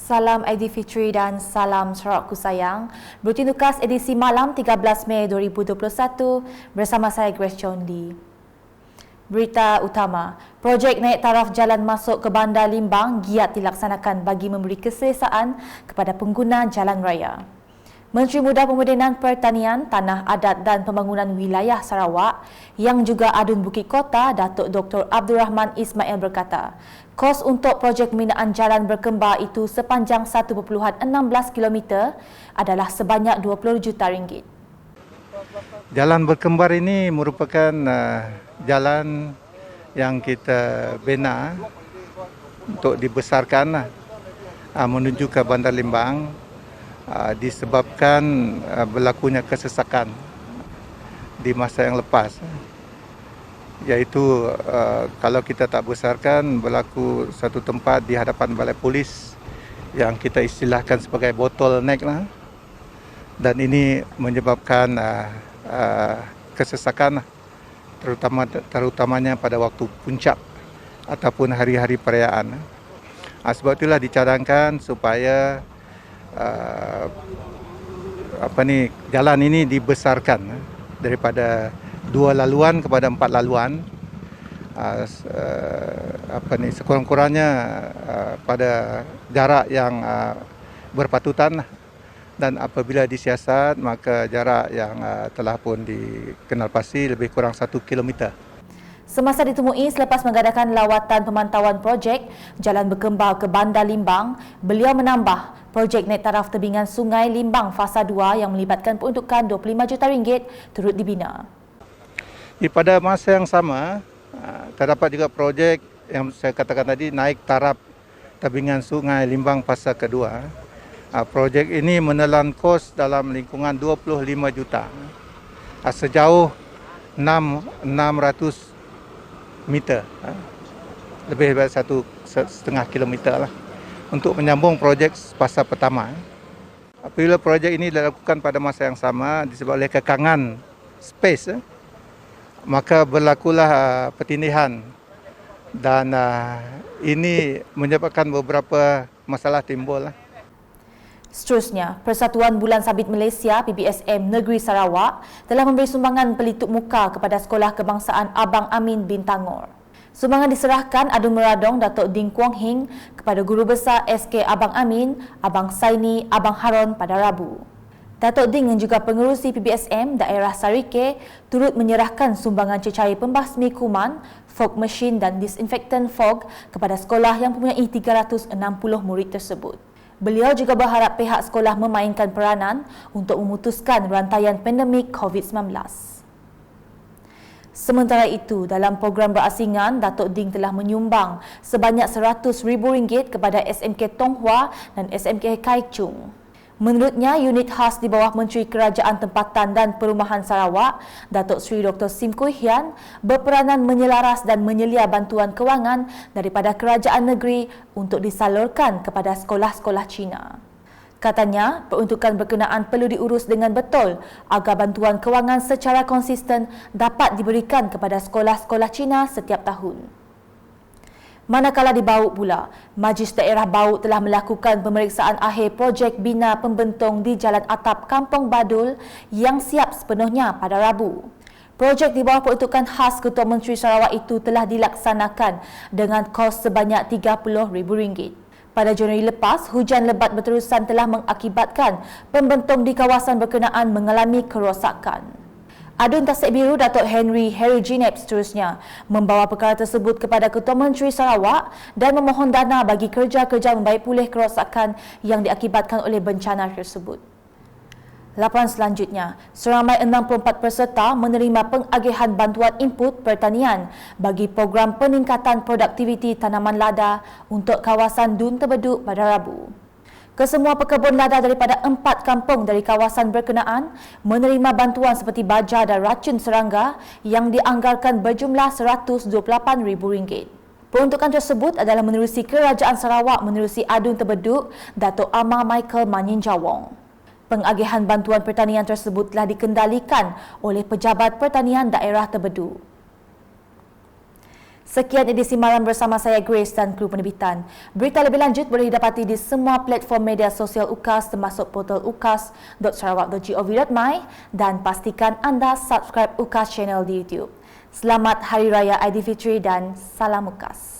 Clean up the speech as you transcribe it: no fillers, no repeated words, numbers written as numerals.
Salam Aidilfitri dan salam Sarawakku sayang. Buletin Tukas edisi malam 13 Mei 2021 bersama saya Grace John Lee. Berita utama, projek naik taraf jalan masuk ke Bandar Limbang giat dilaksanakan bagi memberi keselesaan kepada pengguna jalan raya. Menteri Muda Pemodenan Pertanian, Tanah Adat dan Pembangunan Wilayah Sarawak yang juga Adun Bukit Kota, Datuk Dr. Abdul Rahman Ismail berkata, kos untuk projek pembinaan jalan berkembar itu sepanjang 1.16 km adalah sebanyak 20 juta ringgit. Jalan berkembar ini merupakan jalan yang kita bina untuk dibesarkan menuju ke Bandar Limbang disebabkan berlakunya kesesakan di masa yang lepas, iaitu kalau kita tak besarkan berlaku satu tempat di hadapan balai polis yang kita istilahkan sebagai bottleneck lah, dan ini menyebabkan kesesakan terutamanya pada waktu puncak ataupun hari-hari perayaan. Sebab itulah dicadangkan supaya jalan ini dibesarkan daripada 2 laluan kepada 4 laluan, sekurang-kurangnya pada jarak yang berpatutan, dan apabila disiasat maka jarak yang telah pun dikenal pasti lebih kurang 1 kilometer. Semasa ditemui selepas mengadakan lawatan pemantauan projek Jalan Berkembar ke Bandar Limbang, beliau menambah projek naik taraf tebingan Sungai Limbang Fasa 2 yang melibatkan peruntukan RM25 juta turut dibina. Pada masa yang sama, terdapat juga projek yang saya katakan tadi, naik taraf tebingan Sungai Limbang Fasa kedua. Projek ini menelan kos dalam lingkungan 25 juta sejauh 600 meter, lebih dari 1,5 kilometer lah, untuk menyambung projek fasa pertama. Apabila projek ini dilakukan pada masa yang sama disebabkan oleh kekangan space, maka berlakulah pertindihan, dan ini menyebabkan beberapa masalah timbul. Seterusnya, Persatuan Bulan Sabit Malaysia PBSM Negeri Sarawak telah memberi sumbangan pelitup muka kepada Sekolah Kebangsaan Abang Amin bin Tangor. Sumbangan diserahkan Adun Meradong Datuk Ding Kuang Hing kepada Guru Besar SK Abang Amin, Abang Saini, Abang Haron pada Rabu. Datuk Ding yang juga pengerusi PBSM Daerah Sarike turut menyerahkan sumbangan cecair pembasmi kuman, fog machine dan disinfektan fog kepada sekolah yang mempunyai 360 murid tersebut. Beliau juga berharap pihak sekolah memainkan peranan untuk memutuskan rantaian pandemik COVID-19. Sementara itu, dalam program berasingan, Datuk Ding telah menyumbang sebanyak RM100,000 kepada SMK Tonghua dan SMK Kai Chung. Menurutnya, unit khas di bawah Menteri Kerajaan Tempatan dan Perumahan Sarawak, Datuk Seri Dr. Sim Kui Hian, berperanan menyelaras dan menyelia bantuan kewangan daripada kerajaan negeri untuk disalurkan kepada sekolah-sekolah Cina. Katanya, peruntukan berkenaan perlu diurus dengan betul agar bantuan kewangan secara konsisten dapat diberikan kepada sekolah-sekolah Cina setiap tahun. Manakala di Bauk pula, Majlis Daerah Bauk telah melakukan pemeriksaan akhir projek bina pembentong di Jalan Atap Kampung Badul yang siap sepenuhnya pada Rabu. Projek di bawah peruntukan khas Ketua Menteri Sarawak itu telah dilaksanakan dengan kos sebanyak RM30,000. Pada Januari lepas, hujan lebat berterusan telah mengakibatkan pembentong di kawasan berkenaan mengalami kerosakan. Adun Tasik Biru Datuk Henry Ginep seterusnya membawa perkara tersebut kepada Ketua Menteri Sarawak dan memohon dana bagi kerja-kerja membaik pulih kerosakan yang diakibatkan oleh bencana tersebut. Laporan selanjutnya, seramai 64 peserta menerima pengagihan bantuan input pertanian bagi program peningkatan produktiviti tanaman lada untuk kawasan Dun Tebeduk pada Rabu. Kesemua pekebun lada daripada 4 kampung dari kawasan berkenaan menerima bantuan seperti baja dan racun serangga yang dianggarkan berjumlah RM128,000. Peruntukan tersebut adalah menerusi Kerajaan Sarawak menerusi Adun Tebeduk Datuk Amar Michael Maninjawong. Pengagihan bantuan pertanian tersebut telah dikendalikan oleh Pejabat Pertanian Daerah Tebeduk. Sekian edisi malam bersama saya Grace dan kru penerbitan. Berita lebih lanjut boleh didapati di semua platform media sosial UKAS termasuk portal ukas.sarawak.gov.my dan pastikan anda subscribe UKAS channel di YouTube. Selamat Hari Raya Aidilfitri dan salam UKAS.